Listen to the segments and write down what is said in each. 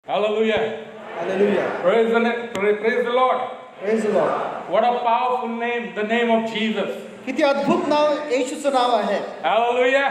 Hallelujah. Hallelujah. Praise the Lord. Praise the Lord. What a powerful name, the name of Jesus. किती अद्भुत नाव येशूचं नाव आहे. Hallelujah.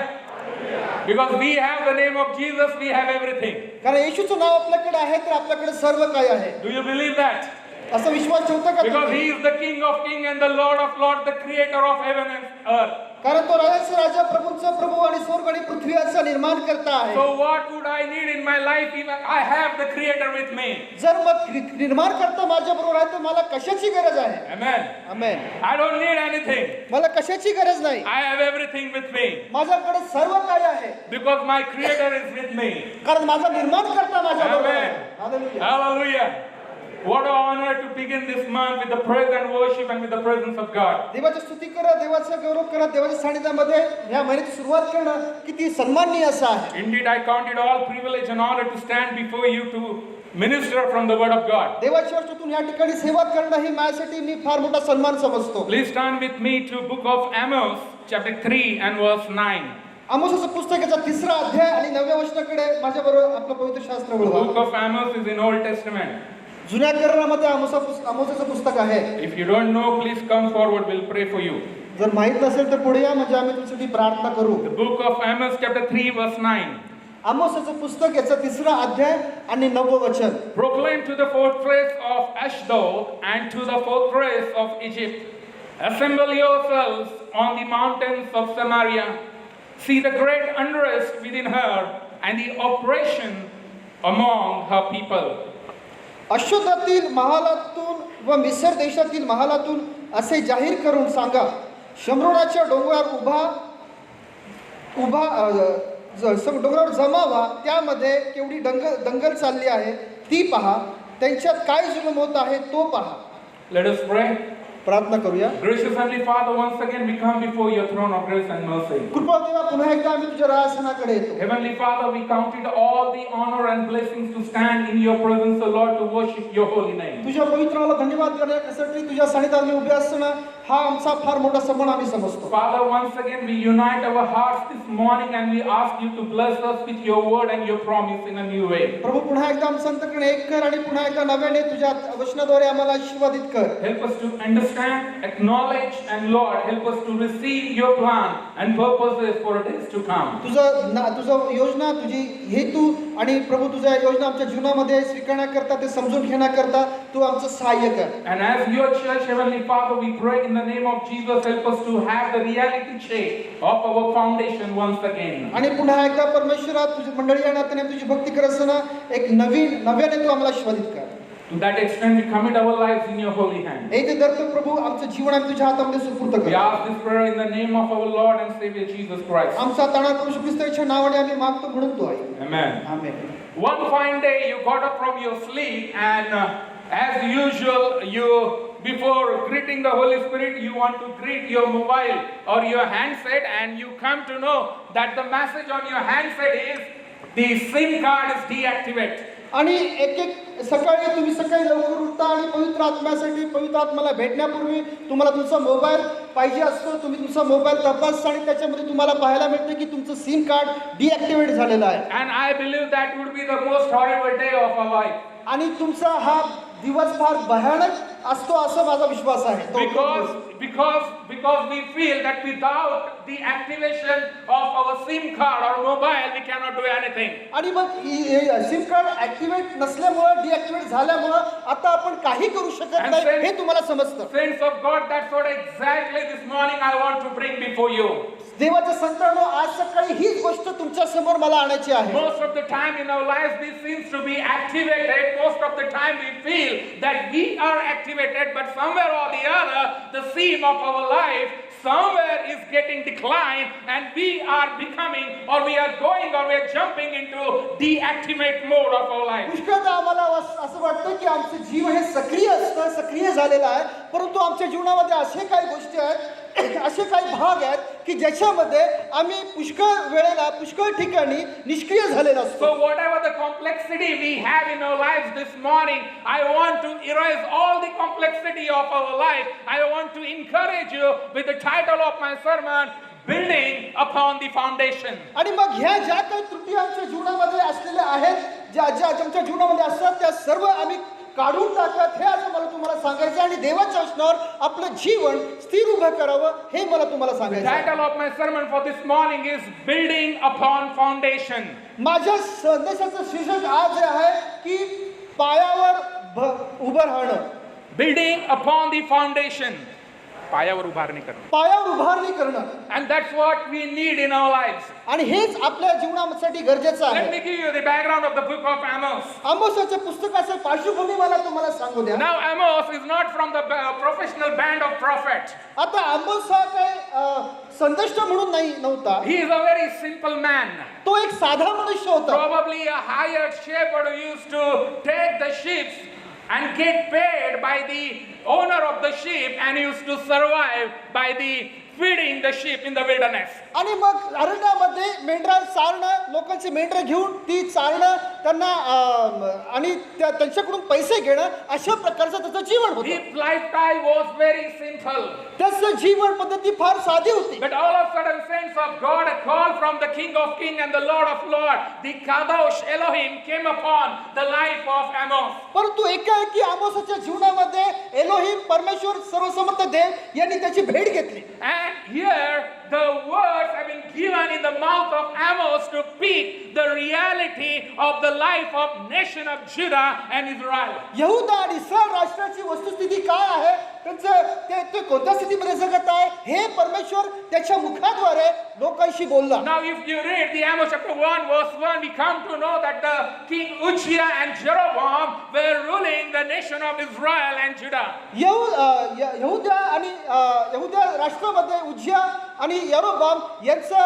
Because we have the name of Jesus, we have everything. कारण येशूचं नाव आपल्याकडे आहे तर आपल्याकडे सर्व काही आहे. Do you believe that? असा विश्वास ठेवता का Because तुम्ही? he is the King of kings and the Lord of lords, the creator of heaven and earth. कारण तो राजाचा राजा प्रभूंचा प्रभू आणि स्वर्ग आणि पृथ्वी याचा निर्माण करता आहे. So what would I need in my life if I have the creator with me? जर मग निर्माण करता माझ्या बरोबर आहे तर मला कशाची गरज आहे? Amen. Amen. I don't need anything. मला कशाची गरज नाही. I have everything with me. माझ्याकडे सर्व काही आहे. Because my creator is with me. कारण माझा निर्माण करता माझ्या बरोबर आहे. Amen. Hallelujah. Hallelujah. What an honor to begin this month with the praise and worship and with the presence of God. देवाची स्तुती करा, देवाचा गौरव करा, देवाच्या सानिध्यामध्ये या महिन्याची सुरुवात करणं किती सन्माननीय असं आहे. Indeed, I count it all privilege and honor to stand before you to minister from the word of God. देवाच्या वचनातून या ठिकाणी सेवा करणं ही माझ्यासाठी मी फार मोठा सन्मान समजतो. Please turn with me to book of Amos, chapter 3 and verse 9. आमोसाचं पुस्तकाचा 3रा अध्याय आणि 9व्या वचनाकडे माझ्याबरोबर आपलं पवित्र शास्त्र The वळवा. book of Amos is in Old Testament. जुन्या करारामध्ये आमोसाचं पुस्तक आहे. If you don't know, please come forward. We'll pray for you. जर माहित नसेल तर पुढे या, म्हणजे आम्ही तुमच्यासाठी प्रार्थना करू. The book of Amos, chapter 3, verse 9. आमोसाचं पुस्तक याचा 3रा अध्याय आणि 9वं वचन. Proclaim to the fortress of Ashdod and to the fortress of Egypt, assemble yourselves on the mountains of Samaria. See the great unrest within her and the oppression among her people. अशोधातील महालातून व मिसर देशातील महालातून असे जाहीर करून सांगा, शम्रोनाच्या डोंगरावर डोंगरावर जमा व्हा, त्यामध्ये केवढी दंगल चालली आहे ती पहा, त्यांच्यात काय जुलम होत आहे तो पहा. Let us pray. प्रार्थना करूया. Gracious Heavenly Father, once again we come before your throne of grace and mercy. कृपा देवा, पुन्हा एकदा आम्ही तुझ्या राजसनाकडे येतो. Heavenly Father, we count it all the honor and blessings to stand in your presence, O Lord, to worship your holy name. तुझ्या पवित्र नावाला धन्यवाद करण्यासाठी तुझ्या सानिध्यात आम्ही उभे असणं हा आमचा फार मोठा सन्मान आम्ही समजतो. Father, once again we unite our hearts this morning and we ask you to bless us with your word and your promise in a new way. प्रभू, पुन्हा एकदा आमचं अंतःकरण एक कर आणि पुन्हा एकदा नव्याने तुझ्या वचनाद्वारे आम्हाला आशीर्वादित कर. Help us to understand, acknowledge, and Lord, help us to receive your plan and purposes for the days to come. तुझं योजना, तुझी हेतू आणि प्रभू तुझ्या योजना आमच्या जीवनामध्ये स्वीकारण्याकरता, ते समजून घेण्याकरता तू आमचं सहाय्य कर. And as your church, Heavenly Father, we pray in the name of Jesus, help us to have the reality check of our foundation once again. आणि पुन्हा एकदा परमेश्वरा, तुझी मंडळी या नात्याने तुझी भक्ती करत असताना एक नव्याने तू आम्हाला आशीर्वादित कर. To that extent, we commit our lives in your holy hand. हे ते दर्थ प्रभू आमचं जीवन आम्ही तुझ्या हातामध्ये सुपूर्द We करतो. ask this prayer in the name of our Lord and Savior Jesus Christ. आमचा ताणा प्रभू येशू ख्रिस्ताच्या नावाने आम्ही मागतो म्हणून तो आहे. Amen. Amen. One fine day, you got up from your sleep, and as usual, before greeting the Holy Spirit, you want to greet your mobile or your handset, and you come to know that the message on your handset is the SIM card is deactivated. आणि एक सकाळी तुम्ही लवकर उठता आणि पवित्र आत्म्यासाठी, पवित्र आत्म्याला भेटण्यापूर्वी तुम्हाला तुमचा मोबाईल पाहिजे असतो. तुम्ही तुमचा मोबाईल तपासता आणि त्याच्यामध्ये तुम्हाला पाहायला मिळते की तुमचं सिम कार्ड डिॲक्टिवेट झालेलं आहे. And I believe that would be the most horrible day of our life. आणि तुमचा हा दिवस फार भयानक असतो असं माझा विश्वास आहे. Because we feel that without the activation of our SIM card or mobile, we cannot do anything. आणि मग सिम कार्ड ऍक्टिव्हेट नसल्यामुळे, डिॲक्टिव्हेट झाल्यामुळे आता आपण काही करू शकत नाही हे तुम्हाला समजतं. Saints of God, that's what exactly this morning I want to bring before you. देवाच्या संतांनो, आज सकाळी हीच गोष्ट तुमच्या समोर मला आणायची आहे. Most of the time in our lives this seems to be activated. Most of the time we feel that we are activated, but somewhere or the other the seam of our life somewhere is getting declined and we are becoming, or we are going, or we are jumping into deactivate mode of our life. पुष्कळदा आम्हाला असं वाटतं की आमचं जीवन हे सक्रिय झालेलं आहे, परंतु आमच्या जीवनामध्ये असे काही गोष्टी आहेत, असे काही भाग आहेत की ज्याच्यामध्ये आम्ही पुष्कळ ठिकाणी निष्क्रिय झालेलो असतो. So whatever the complexity we have in our lives this morning, I want to erase all the complexity of our life. I want to encourage you with the title of my sermon, building upon the foundation. आणि मग ह्या ज्या काही त्रुटी आमच्या जीवनामध्ये असलेल्या आहेत, ज्या ज्या आमच्या जीवनामध्ये असतात त्या सर्व आम्ही काढून टाकत, हे आज मला तुम्हाला सांगायचं आणि देवाच्या वचनावर आपलं जीवन स्थिर उभं करावं, हे मला तुम्हाला The सांगायचं. title of my sermon for this morning is Building Upon Foundation. माझ्या संदेशाचं शीर्षक आज हे आहे की पायावर उभं राहणं. Building upon the foundation. पायावर उभारणी करणं. पायावर उभारणी करणं. And that's what we need in our lives. आणि हेच आपल्या जीवनासाठी गरजेचं Let आहे. me give you the background of the book of Amos. आमोसाच्या पुस्तकाचं पार्श्वभूमी मला तुम्हाला सांगू द्या. Now Amos is not from the professional band of prophets. आता आमोस हा काही संदेष्ट म्हणून नव्हता. He is a very simple man. तो एक साधा मनुष्य होता. Probably a hired shepherd who used to take the sheep and get paid by the owner of the sheep and used to survive by the feeding the sheep in the wilderness. आणि मग अरण्यामध्ये मेंढरा चारणं, लोकांची मेंढरं घेऊन ती चारणं, त्यांना आणि त्यांच्याकडून पैसे घेणं, अशा प्रकारचं त्याचं जीवन होतं. His lifestyle was very simple. त्याचं जीवन पद्धती फार साधी होती. But all of a sudden, saints of God, a call from the King of Kings and the Lord of Lords, the Kadosh Elohim, came upon the life of Amos. परंतु एकाएकी आमोसाच्या जीवनामध्ये Elohim परमेश्वर सर्वसमर्थ देव यांनी त्याची भेट घेतली. And here the words have been given in the mouth of Amos to speak the reality of the life of nation of Judah and Israel. यहूदा आणि इस्रायल राष्ट्राची वस्तुस्थिती काय आहे, त्यांचं ते कोणत्या स्थितीमध्ये जगत आहे, हे परमेश्वर त्याच्या मुखाद्वारे लोकांशी बोलला. Now if you read the Amos chapter 1 verse 1, we come to know that the King Uzziah and Jeroboam were ruling the nation of Israel and Judah. यहूदा राष्ट्रामध्ये उज्जिया आणि यरोबाम यांचं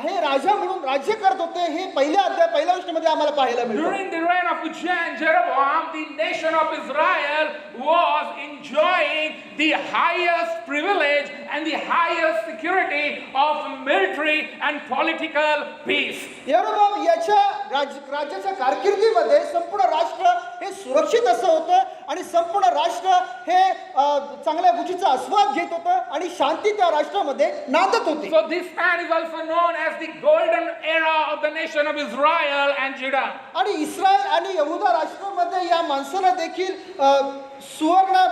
हे राजा म्हणून राज्य करत होते, हे पहिल्या गोष्टीमध्ये आम्हाला पाहायला मिळतं. During the reign of Uzziah and Jeroboam, the nation of Israel was enjoying the highest privilege and the highest security of military and political peace. यरोबाम याच्या राज्याच्या कारकिर्दीमध्ये संपूर्ण राष्ट्र हे सुरक्षित असं होतं आणि संपूर्ण राष्ट्र हे चांगल्या गोष्टीचा आस्वाद घेत होतं आणि शांती त्या राष्ट्रामध्ये नांदत होती. So this man is also known as the golden era of the nation of Israel and Judah. आणि इस्रायल आणि यहूदा राष्ट्रामध्ये या माणसाला देखील सुवर्ण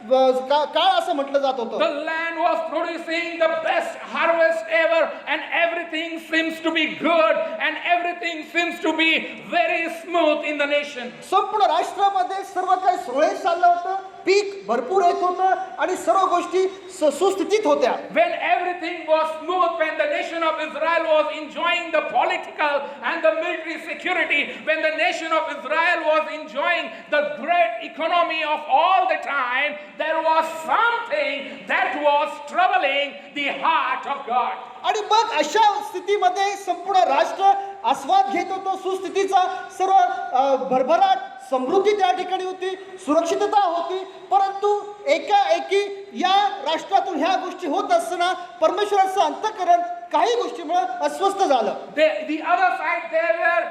काळ असं म्हटलं जात होतं. The land was producing the best harvest ever and everything seems to be good and everything seems to be very smooth in the nation. संपूर्ण राष्ट्रामध्ये सर्व काही सुरळीत चाललं होतं, पीक भरपूर येत होतं आणि सर्व गोष्टी सुस्थितीत होत्या. When everything was smooth, when the nation of Israel was enjoying the political and the military security, when the nation of Israel was enjoying the great economy of all the time, there was something that was troubling the heart of God. आणि मग अशा स्थितीमध्ये संपूर्ण राष्ट्र आस्वाद घेत होतं सुस्थितीचा, सर्व भरभराट समृद्धी त्या ठिकाणी होती, सुरक्षितता होती. परंतु एकाएकी या राष्ट्रातून ह्या गोष्टी होत असताना परमेश्वराचं अंतःकरण काही गोष्टीमुळे अस्वस्थ झालं. The other side, they were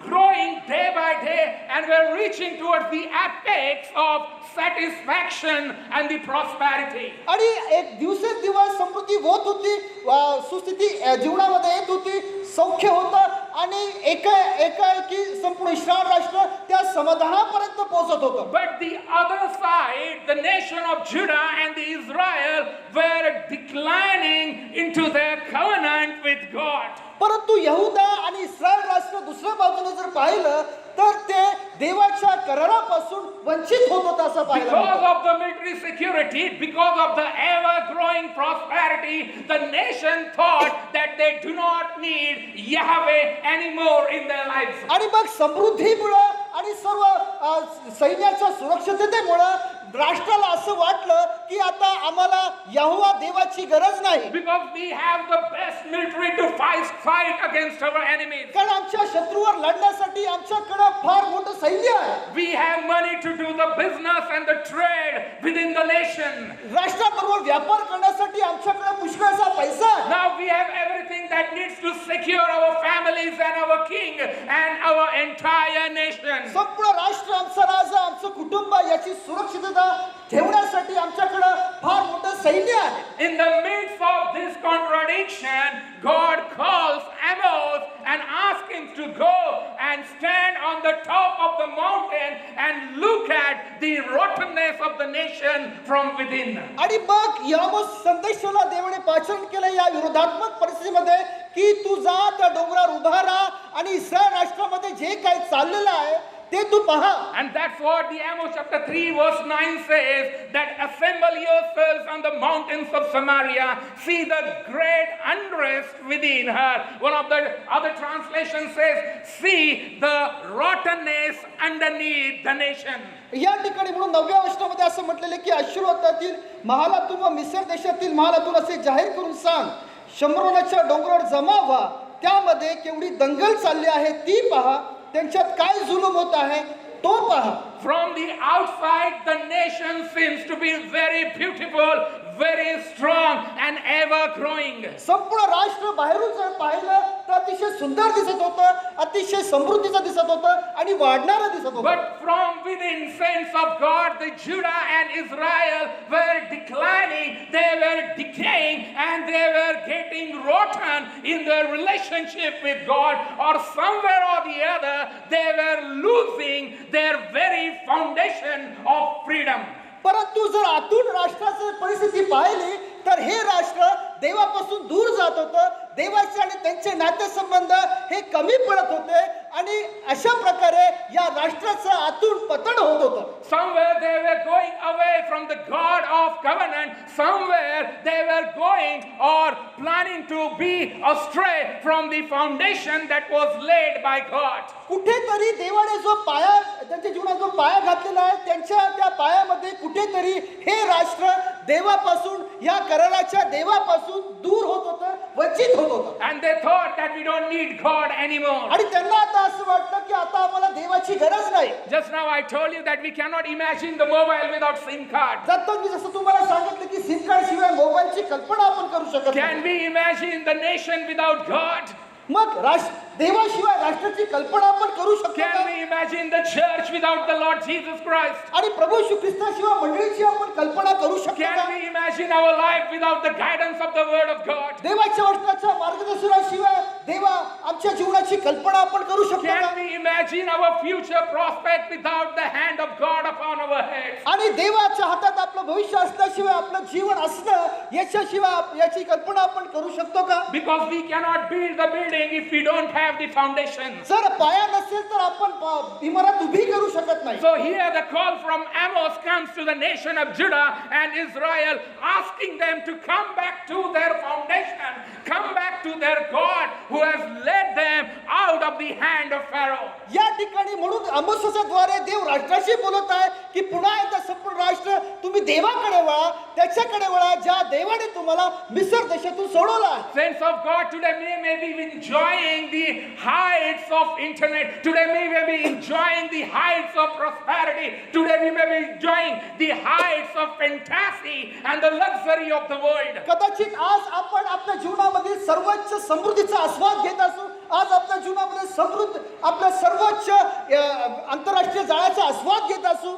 growing day by day and were reaching towards the apex of satisfaction and the prosperity. आणि एक दिवसेंदिवस समृद्धी होत होती, सुस्थिती जीवनामध्ये येत होती, सौख्य होतं आणि एकाएकी संपूर्ण इस्रायल राष्ट्र त्या समाधानापर्यंत पोहोचत होतं. But the other side, the nation of Judah and the Israel were declining into their covenant with God. परंतु यहूदा आणि इस्रायल राष्ट्र दुसऱ्या बाजूने जर पाहिलं तर ते देवाच्या करारापासून वंचित होत होतं असं पाहिलं. Because of the military security, because of the ever growing prosperity, the nation thought that they do not need Yahweh anymore in their lives. आणि मग समृद्धीमुळं आणि सर्व सैन्याच्या सुरक्षिततेमुळं राष्ट्राला असं वाटलं की आता आम्हाला यहोवा देवाची गरज नाही. Because we have the best military to fight against our enemies. कारण आमच्या शत्रूवर लढण्यासाठी आमच्याकडे फार मोठं सैन्य आहे. We have money to do the business and the trade within the nation. राष्ट्राबरोबर व्यापार करण्यासाठी आमच्याकडे पुष्कळसा पैसा आहे. Now we have everything that needs to secure our families and our king and our entire nation. संपूर्ण राष्ट्र, आमचा राजा, आमचं कुटुंब याची सुरक्षितता ठेवण्यासाठी आमच्याकडे फार मोठं सैन्य आहे. In the midst of this contradiction, God calls Amos and asks him to go and stand on the top of the mountain and look at the rottenness of the nation from within. आणि मग यामोस संदेशाला देवाने पाचारण केलं या विरोधात्मक परिस्थितीमध्ये की तू जा त्या डोंगरावर उभा राहा आणि इस्रायल राष्ट्रामध्ये जे काही चाललेलं आहे ते तू पहा. And that's what the Amos chapter 3 verse 9 says, that assemble yourselves on the mountains of Samaria, see the great unrest within her. One of the other translations says, see the rottenness underneath the nation. या ठिकाणी म्हणून 9व्या वचनामध्ये असं म्हटलेलं की आशीर्वादातील महालातून व मिस्र देशातील महालातून असे जाहीर करून सांग, शम्रोनाच्या डोंगरावर जमा व्हा, त्यामध्ये केवढी दंगल चालली आहे ती पहा, त्यांच्यात काय जुलूम होत आहे तो पहा. From the outside, the nation seems to be very beautiful, very strong, and ever growing. संपूर्ण राष्ट्र बाहेरून जर पाहिलं तर अतिशय सुंदर दिसत होतं, अतिशय समृद्धीचं दिसत होतं आणि वाढणारं दिसत होतं. But from within, saints of God, the Judah and Israel were declining, they were decaying, and they were getting rotten in their relationship with God, or somewhere or the other, they were losing their very foundation of freedom. परंतु जर आतून राष्ट्राची परिस्थिती पाहिली तर हे राष्ट्र देवापासून दूर जात होतं, देवाचे आणि त्यांचे नातेसंबंध हे कमी पडत होते आणि अशा प्रकारे या राष्ट्राचं आतून पतन होत होतं. Somewhere they were going away from the God of covenant, somewhere they were going or planning to be astray from the foundation that was laid by God. कुठेतरी देवाने जो पाया त्यांच्या जीवनात जो पाया घातलेला आहे त्यांच्या त्या पायामध्ये कुठेतरी हे राष्ट्र देवापासून या कराराच्या देवापासून दूर होत होतं, वंचित होत होतं. And they thought that we don't need God anymore. आणि त्यांना आता असं वाटतं की आता आम्हाला देवाची गरज नाही. Just now I told you that we cannot imagine the mobile without SIM card. जातो मी जसं तुम्हाला सांगितलं की सिम कार्ड शिवाय मोबाईलची कल्पना आपण करू शकत नाही. Can we imagine the nation without God? मग देवाशिवाय राष्ट्राची कल्पना आपण करू शकतो Can का? we imagine the church without the Lord Jesus Christ? आणि प्रभू येशू ख्रिस्ताशिवाय मंडळीची आपण कल्पना करू शकतो Can का? we imagine our life without the guidance of the Word of God? देवाच्या वचनाच्या मार्गदर्शनाशिवाय देवा आमच्या जीवनाची कल्पना आपण करू शकतो Can का? we imagine our future prospect without the hand of God upon our heads? आणि देवाच्या हातात आपलं भविष्य असल्याशिवाय आपलं जीवन असणं याच्याशिवाय याची कल्पना आपण करू शकतो का? Because we cannot build the building if we don't have the foundation. जर पाया नसेल तर आपण इमारत उभी करू शकत नाही. So here the call from Amos comes to the nation of Judah and Israel, asking them to come back to their foundation, come back to their God who has led them out of the hand of Pharaoh. या ठिकाणी म्हणून आमोसाच्या द्वारे देव राष्ट्राशी बोलत आहे की पुन्हा एकदा संपूर्ण राष्ट्र तुम्ही देवाकडे वळा, त्याच्याकडे वळा ज्या देवाने तुम्हाला मिस्र देशातून सोडवला. Saints of God, today we may be enjoying the heights of internet. Today we may be enjoying the heights of prosperity. Today we may be enjoying the heights of fantasy and the luxury of the world. कदाचित आज आपण आपल्या जीवनामध्ये सर्वोच्च समृद्धीचा आस्वाद घेत असू, आज आपल्या जीवनामध्ये समृद्ध आपल्या सर्वोच्च आंतरराष्ट्रीय जाळ्याचा आस्वाद घेत असू.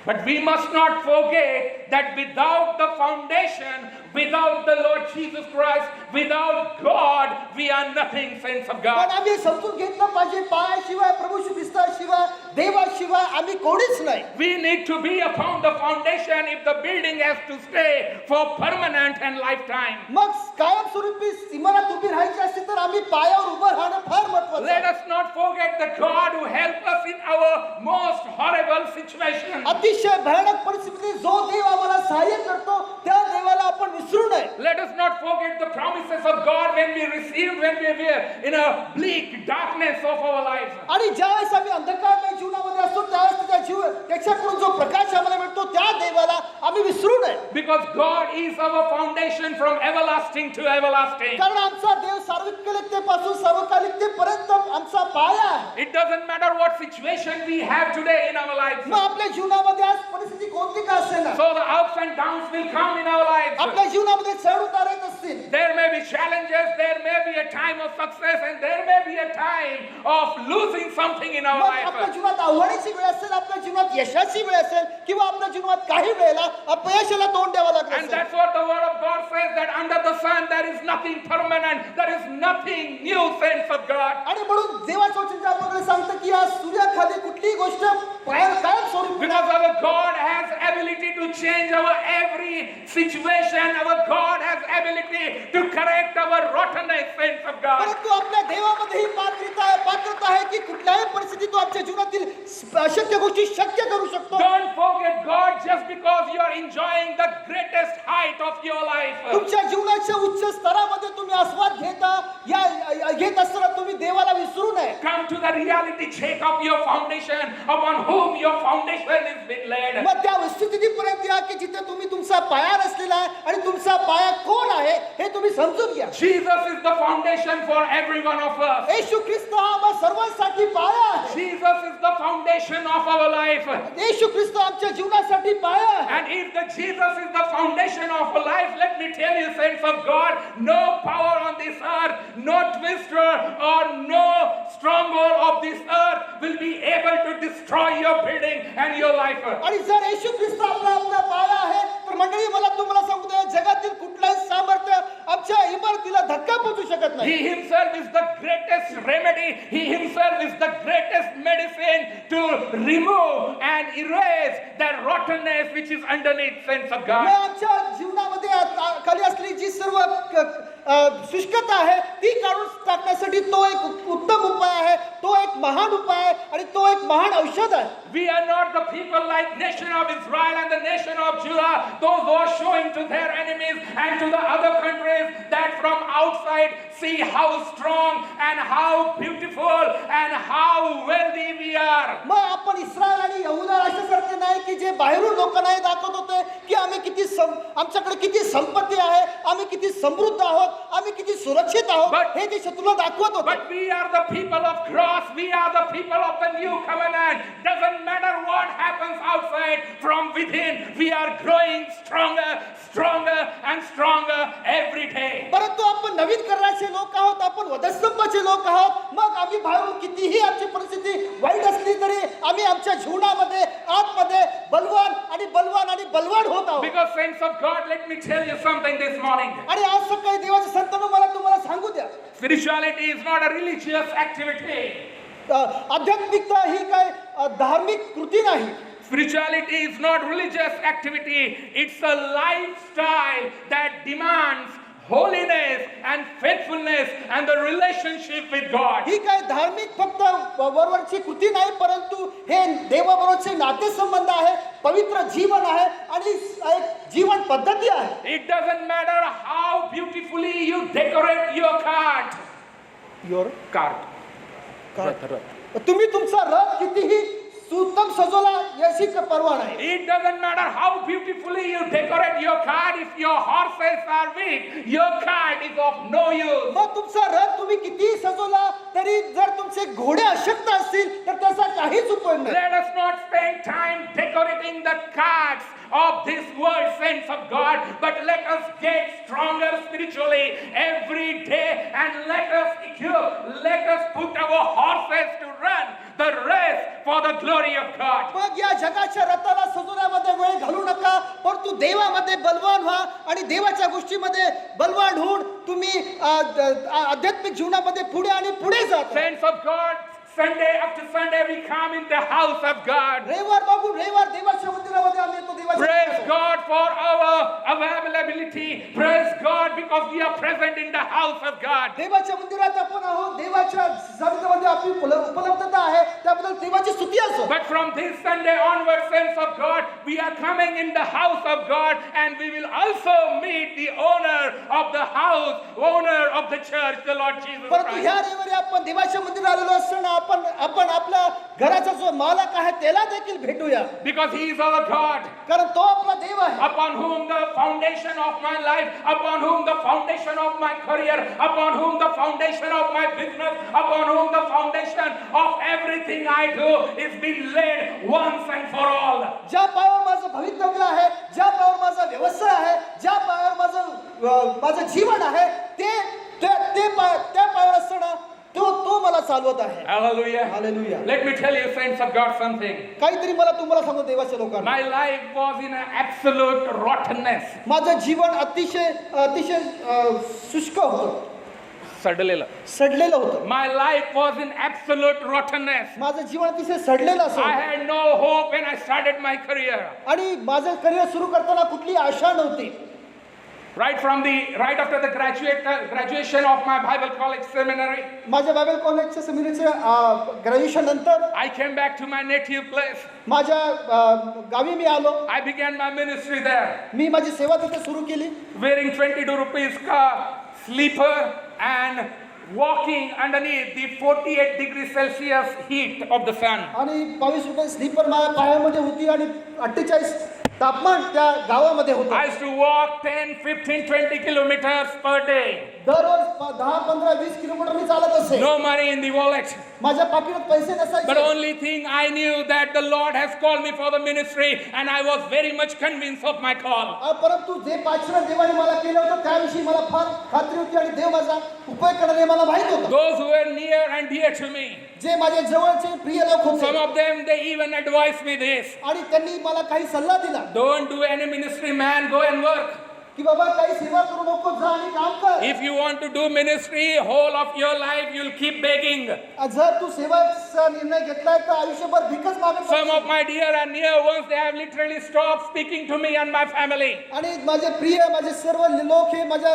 But we must not forget that without the foundation, without the Lord Jesus Christ, without God, we are nothing, saints of पण God. आम्ही समजून घेतलं पाहिजे पायाशिवाय प्रभू येशू ख्रिस्ताशिवाय देवाशिवाय आम्ही कोणीच नाही. We need to be upon the foundation if the building has to stay for permanent and lifetime. मग कायमस्वरूपी इमारत उभी राहायची असते तर आम्ही पायावर उभं राहणं फार महत्त्वाचं Let आहे. us not forget the God who helped us in our most horrible situation. अतिशय भयानक परिस्थितीत जो देव आम्हाला सहाय्य करतो त्या देवाला आपण विसरू नये. Let us not forget the promises of God when we received, when we were in a bleak darkness of our lives. आणि ज्यावेळेस आम्ही अंधकारमय जीवनामध्ये असतो त्यावेळेस त्याच्याकडून जो प्रकाश आम्हाला मिळतो त्या देवाला आम्ही विसरू नये. Because God is our foundation from everlasting to everlasting. कारण आमचा देव सार्वकालिकतेपासून सार्वकालिकतेपर्यंत आमचा पाया आहे. It doesn't matter what situation we have today in our lives. मग आपल्या जीवनामध्ये आज परिस्थिती कोणती का असेल So the ups and downs will come in our lives. आपल्या जीवनामध्ये चढ उतार येत असतील. There may be challenges, there may be a time of success, and there may be a time of losing something in our मग आपल्या life. जीवनात आव्हानाची वेळ असेल, आपल्या जीवनात यशाची वेळ असेल किंवा आपल्या जीवनात काही वेळेला अपयशाला तोंड द्यावं लागलं And असेल. that's what the word of God says, that under the sun there is nothing permanent, there is nothing new, saints of God. आणि म्हणून देवाचं वचन आपल्याकडे सांगतं की या सूर्याखाली कुठलीही गोष्ट कायम स्वरूपी Because our God has ability to change our every situation. Our God has ability to correct our rottenness, saints of God. परंतु आपल्या देवामध्ये ही पात्रता आहे की कुठल्याही परिस्थितीत तो आमच्या जीवनातील अशक्य गोष्टी शक्य करू शकतो. Don't forget God just because you are enjoying the greatest height of your life. तुमच्या जीवनाच्या उच्च स्तरामध्ये तुम्ही आस्वाद घेत असताना तुम्ही देवाला विसरू नये. Come to the reality check of your foundation, upon whom your foundation is being laid. मग त्या स्थितीपर्यंत या की जिथे तुम्ही तुमचा पाया रचलेला आहे आणि तुमचा पाया कोण आहे हे तुम्ही समजून घ्या. Jesus is the foundation for every one of us. येशू ख्रिस्त हा आम्हा सर्वांसाठी पाया आहे. Jesus is the foundation of our life. येशू ख्रिस्त आमच्या जीवनासाठी पाया आहे. And if the Jesus is the foundation of a life, let me tell you, saints of God, no power on this earth, no twister or no stronghold of this earth will be able to destroy your building and your life. आणि जर येशू ख्रिस्त आपला पाया आहे तर मंडळी मला तुम्हाला सांगतो जगातील कुठलाही सामर्थ्य आमच्या इमारतीला धक्का पोहोचू शकत नाही. He himself is the greatest remedy. He himself is the greatest medicine to remove and erase that rottenness which is underneath, saints of God. आमच्या जीवनामध्ये खाली असलेली जी सर्व शुष्कता आहे ती काढून टाकण्यासाठी तो एक उत्तम उपाय आहे, तो एक महान उपाय आहे आणि तो एक महान औषध आहे. We are not the people like nation of Israel and the nation of Judah, those who are showing to their enemies and to the other countries that from outside see how strong and how beautiful and how wealthy we are. मग आपण Israel आणि यहुदा राष्ट्रासारखे नाही की जे बाहेरून लोकांना दाखवत होते की आम्ही आमच्याकडे किती संपत्ती आहे, आम्ही किती समृद्ध आहोत, आम्ही किती सुरक्षित आहोत हे ते शत्रूला दाखवत होते. But we are the people of cross, we are the people of the new covenant. Doesn't matter what happens outside, from within we are growing stronger and stronger every day. परंतु आपण नवीन करण्याचे लोक आहोत, आपण वधस्तंभाचे लोक आहोत. मग आम्ही बाहेरून कितीही आमची परिस्थिती वाईट असली तरी आम्ही आमच्या जीवनामध्ये आतमध्ये बलवान होत आहोत. Because saints of God, let me tell you something this morning. आणि आज सकाळी देवाच्या संतांनो मला तुम्हाला सांगू द्या, Spirituality is not a religious activity. आध्यात्मिकता ही काय धार्मिक कृती नाही. Spirituality is not religious activity. It's a lifestyle that demands holiness and faithfulness and the relationship with God. ही काय धार्मिक फक्त वरवरची कृती नाही, परंतु हे देवाबरोबरचे नातेसंबंध आहे, पवित्र जीवन आहे आणि एक जीवन पद्धती आहे. It doesn't matter how beautifully you decorate your cart. Your Cart. तुम्ही तुमचा रथ कितीही उत्तम सजवला याची परवा नाही. It doesn't matter how beautifully you decorate your cart. If your horses are weak, your cart is of no use. मग तुमचा रथ तुम्ही कितीही सजवला तरी जर तुमचे घोडे अशक्त असतील तर त्याचा काहीच उपयोग नाही. Let us not spend time decorating the carts of this world, saints of God, but let us get stronger spiritually every day and let us put our horses to run the race for the glory of God. मग या जगाच्या रथाला सजवण्यामध्ये वेळ घालू नका, परंतु देवामध्ये बलवान व्हा आणि देवाच्या गोष्टीमध्ये बलवान होऊन तुम्ही आध्यात्मिक जीवनामध्ये पुढे जा. Saints of God, Sunday after Sunday we come in the house of God. रविवार बघून रविवार देवाच्या मंदिरामध्ये आम्ही येतो. Praise God for our availability. Praise God because we are present in the house of God. देवाच्या मंदिरात आपण आहोत, देवाच्या सन्निधीमध्ये आपली उपलब्धता आहे, त्याबद्दल देवाची स्तुती असो. But from this Sunday onward, saints of God, we are coming in the house of God and we will also meet the owner of the house, owner of the church, the Lord Jesus परंतु Christ. ह्या रविवारी आपण देवाच्या मंदिरात आलेलो असताना आपण आपल्या घराचा जो मालक आहे त्याला देखील भेटूया. Because he is our God. कारण तो आपला देव आहे. Upon whom the foundation of my life, upon whom the foundation of my career, upon whom the foundation of my business, upon whom the foundation of everything I do is being laid once and for all. ज्या पायावर माझं भवितव्य आहे, ज्या पायावर माझा व्यवसाय आहे, ज्या पायावर माझं जीवन आहे, त्या पायावर असताना तो मला चालवत आहे. Hallelujah. Hallelujah. Let me tell you, saints of God, something. काहीतरी मला तुम्हाला सांगू देवाच्या लोकांना, My life was in an absolute rottenness. माझं जीवन अतिशय अतिशय शुष्क होतं, सडलेलं होतं. My life was in absolute rottenness. माझं जीवन अतिशय सडलेलं I असं, had no hope when I started my career. आणि माझं करिअर सुरू करताना कुठली आशा नव्हती. Right after the graduation of my Bible college seminary, माझ्या बायबल कॉलेजच्या सेमिनरीच्या ग्रॅज्युएशन नंतर I came back to my native place. माझ्या गावी मी आलो. I began my ministry there, मी माझी सेवा तिथे सुरू केली. wearing 22 rupees sleeper and walking underneath the 48 degrees Celsius heat of the sun. आणि 22 रुपये स्लीपर माझ्या पायामध्ये होती आणि 48 तापमान त्या गावामध्ये होतं. I used to walk 10, 15, 20 kilometers per day. दररोज 10, 15, 20 किलोमीटर मी चालत असे. No money in the wallet. माझ्या पाकिटात पैसे But नसायचे. only thing I knew that the Lord has called me for the ministry, and I was very much convinced of my call. परंतु जे पाचरण देवाने मला केलं होतं त्याविषयी मला फार खात्री होती आणि देव माझा उपयोग करणार हे मला माहित होतं. Those who were near and dear to me, जे माझे जवळचे प्रिय लोक some होते, of them, they even advised me this: आणि त्यांनी मला काही सल्ला दिला don't do any ministry, man, go and work. की बाबा काही सेवा करू नको, जा आणि काम कर. If you want to do ministry, whole of your life you'll keep begging. जर तू सेवाचा निर्णय घेतलाय तर आयुष्यभर भिकच मागत Some of राहशील. my dear and near ones, they have literally stopped speaking to me and my family आणि माझे प्रिय माझे सर्व लोक हे माझ्या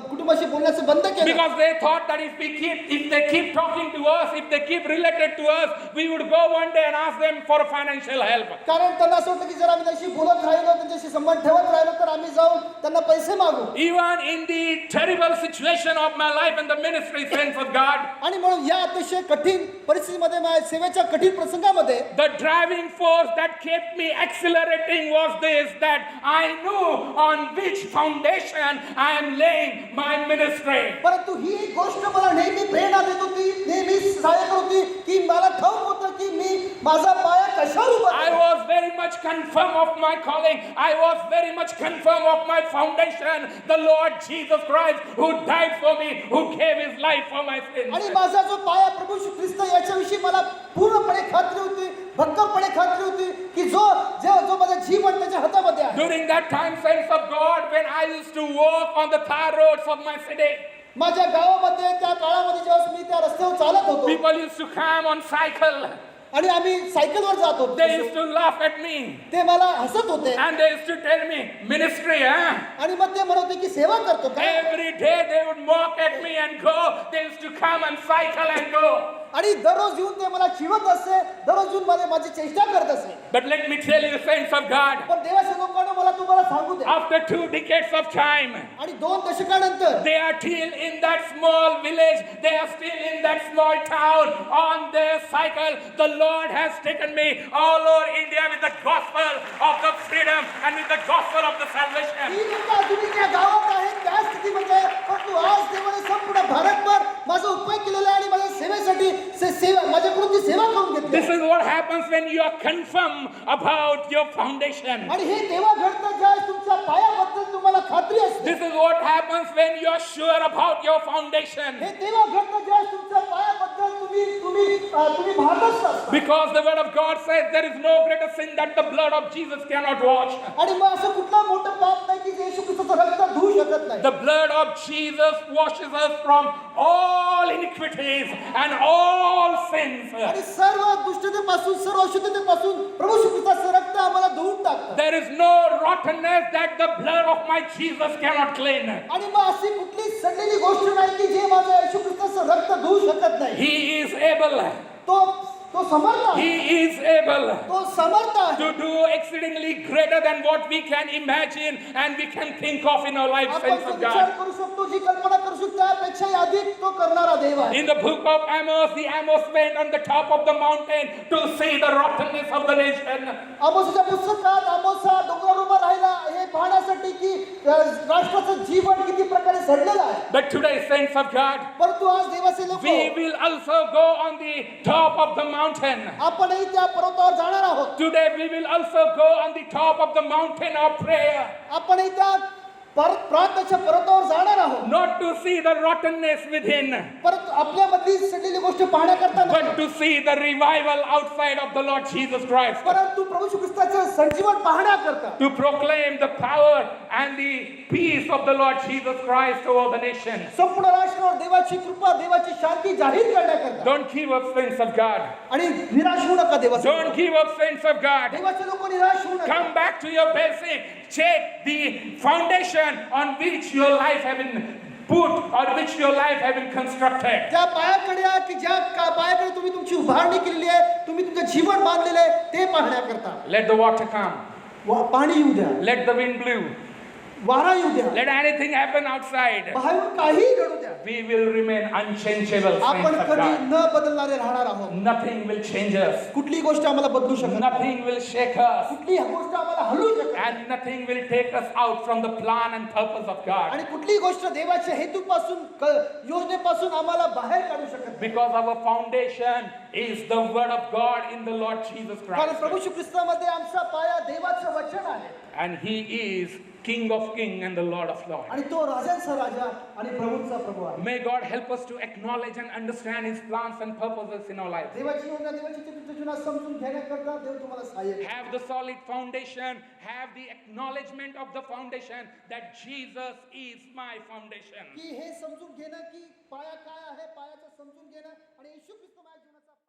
कुटुंबाशी बोलण्याचं बंद केलं, because they thought that if they keep talking to us, if they keep related to us, we would go one day and ask them for financial help. कारण त्यांना असं होतं की जर आम्ही त्यांच्याशी बोलत राहिलो, त्यांच्याशी संबंध ठेवत राहिलो तर आम्ही जाऊन त्यांना पैसे मागू. Even in the terrible situation of my life in the ministry, saints of God, आणि म्हणून या अतिशय कठीण परिस्थितीमध्ये माझ्या सेवेच्या कठीण प्रसंगामध्ये the driving force that kept me accelerating was this, that I knew on which foundation I am laying my ministry. परंतु ही गोष्ट मला नेहमी प्रेरणा देत होती, नेहमी सहाय्य करत होती की मला ठाऊक होतं की मी माझा पाया कशावर उभा I करू. was very much confirmed of my calling. I was very much confirmed of my foundation, the Lord Jesus Christ, who died for me, who gave his life for my sins. आणि माझा जो पाया प्रभू श्री ख्रिस्त याच्याविषयी मला पूर्णपणे खात्री होती, भक्कमपणे खात्री होती की जो माझा जीवन त्याच्या हातामध्ये आहे. During that time, saints of God, when I used to walk on the tar roads of my city, माझ्या गावामध्ये त्या काळामध्ये जेव्हा मी त्या रस्त्यावर चालत होतो people used to come on cycle. आणि आम्ही सायकलवर जात होतो, They used to laugh at me ते मला हसत होते and they used to tell me, ministry, huh? आणि मग ते म्हणत होते की सेवा करतो का. Every day they would mock at me and go. They used to come and cycle and go. आणि दररोज येऊन ते मला चिडवत असे, दररोज येऊन माझी चेष्टा करत असे. But let me tell you, saints of God, पण देवाच्या लोकांना मला तुम्हाला सांगू द्या, after 2 decades of time, आणि 2 दशकानंतर they are still in that small village. They are still in that small town on their cycle. The Lord has taken me all over India with the gospel of the freedom and with the gospel of the salvation. ही लोक अजूनही त्या गावात आहेत त्या स्थितीमध्ये, परंतु आज देवाने संपूर्ण भारतभर माझा उपयोग केलेला आहे आणि माझ्या सेवेसाठी सेवा माझ्याकडून ती सेवा करून घेतली. This is what happens when you are confirmed about your foundation. आणि हे तेव्हा घडतं ज्यावेळेस तुमच्या पायाबद्दल तुम्हाला खात्री असते. This is what happens when you are sure about your foundation. हे तेव्हा घडतं ज्यावेळेस तुमच्या पायाबद्दल तुम्ही भागत असता. Because the word of God says there is no greater sin that the blood of Jesus cannot wash. आणि मग असं कुठला मोठं पाप नाही की येशू ख्रिस्ताचं रक्त धुवू शकत नाही. The blood of Jesus washes us from all iniquities and all sins. आणि सर्व दुष्टतेपासून सर्व अशुद्धतेपासून प्रभू येशू ख्रिस्ताचं रक्त आम्हाला धुवून टाकतं. There is no rottenness that the blood of my Jesus cannot clean. आणि मग अशी कुठली सडलेली गोष्ट नाही की जे माझ्या येशू ख्रिस्ताचं रक्त धुवू शकत नाही. He is able. तो समर्थ आहे. He is able तो समर्थ आहे to do exceedingly greater than what we can imagine and we can think of in our lives, आपण saints जो of विचार God. करू शकतो, जी कल्पना करू शकतो त्यापेक्षाही अधिक तो करणारा देव आहे. In the book of Amos, the Amos went on the top of the mountain to see the rottenness of the nation. आमोसच्या पुस्तकात आमोस हा डोंगरावर उभा राहिला हे पाहण्यासाठी की राष्ट्राचं जीवन किती प्रकारे सडलेलं आहे. But today, saints of God, परंतु आज देवाचे लोक we will also go on the top of the mountain. आपणही त्या पर्वतावर जाणार आहोत. Today we will also go on the top of the mountain of prayer. आपणही त्या परत प्रार्थनेच्या पर्वतावर जाणार आहोत, not to see the rottenness within, परंतु आपल्यामधली सडलेली गोष्ट पाहण्याकरता नाही, but to see the revival outside of the Lord Jesus Christ, परंतु प्रभू येशू ख्रिस्ताचं संजीवन पाहण्याकरता, to proclaim the power and the peace of the Lord Jesus Christ over the nation. संपूर्ण राष्ट्रावर देवाची कृपा, देवाची शांती जाहीर करण्याकरता. Don't give up, saints of God. आणि निराश होऊ नका देवाचे Don't लोक. give up, saints of God. देवाचे लोक निराश होऊ नका. Come back to your basic. Check the foundation on which your life have been put or which your life have been constructed. ज्या पायाकडे आहे की ज्या पायाकडे तुम्ही तुमची उभारणी केलेली आहे, तुम्ही तुमचं जीवन बांधलेलं आहे, ते पाहण्याकरता. Let the water come. पाणी येऊ द्या, Let the wind blow. वारा येऊ द्या, Let anything happen outside. बाहेरून काही घडू द्या, We will remain unchangeable, आपण saints of कधी God. न बदलणारे राहणार आहोत. Nothing will change us. कुठली गोष्ट आम्हाला बदलू शकत नाही, Nothing will shake us. कुठली गोष्ट आम्हाला हलवू शकत नाही, And nothing will take us out from the plan and purpose of God. आणि कुठली गोष्ट देवाच्या हेतूपासून योजनेपासून आम्हाला बाहेर काढू शकत नाही. Because our foundation is the word of God in the Lord Jesus कारण Christ. प्रभू श्री ख्रिस्तामध्ये आमचा पाया देवाचं वचन आहे, And He is King of Kings and the Lord of Lords. आणि तो राजांचा राजा आणि प्रभूंचा प्रभू आहे. May God help us to acknowledge and understand His plans and purposes in our lives. देवाची योजना, देवाची चिंतना समजून घेण्याकरता देव तुम्हाला सहाय्य करेल. Have the solid foundation, have the acknowledgement of the foundation that Jesus is my foundation. की हे समजून घेणं की पाया काय आहे, पायाचं समजून घेणं आणि येशू ख्रिस्त माझ्या जीवनाचा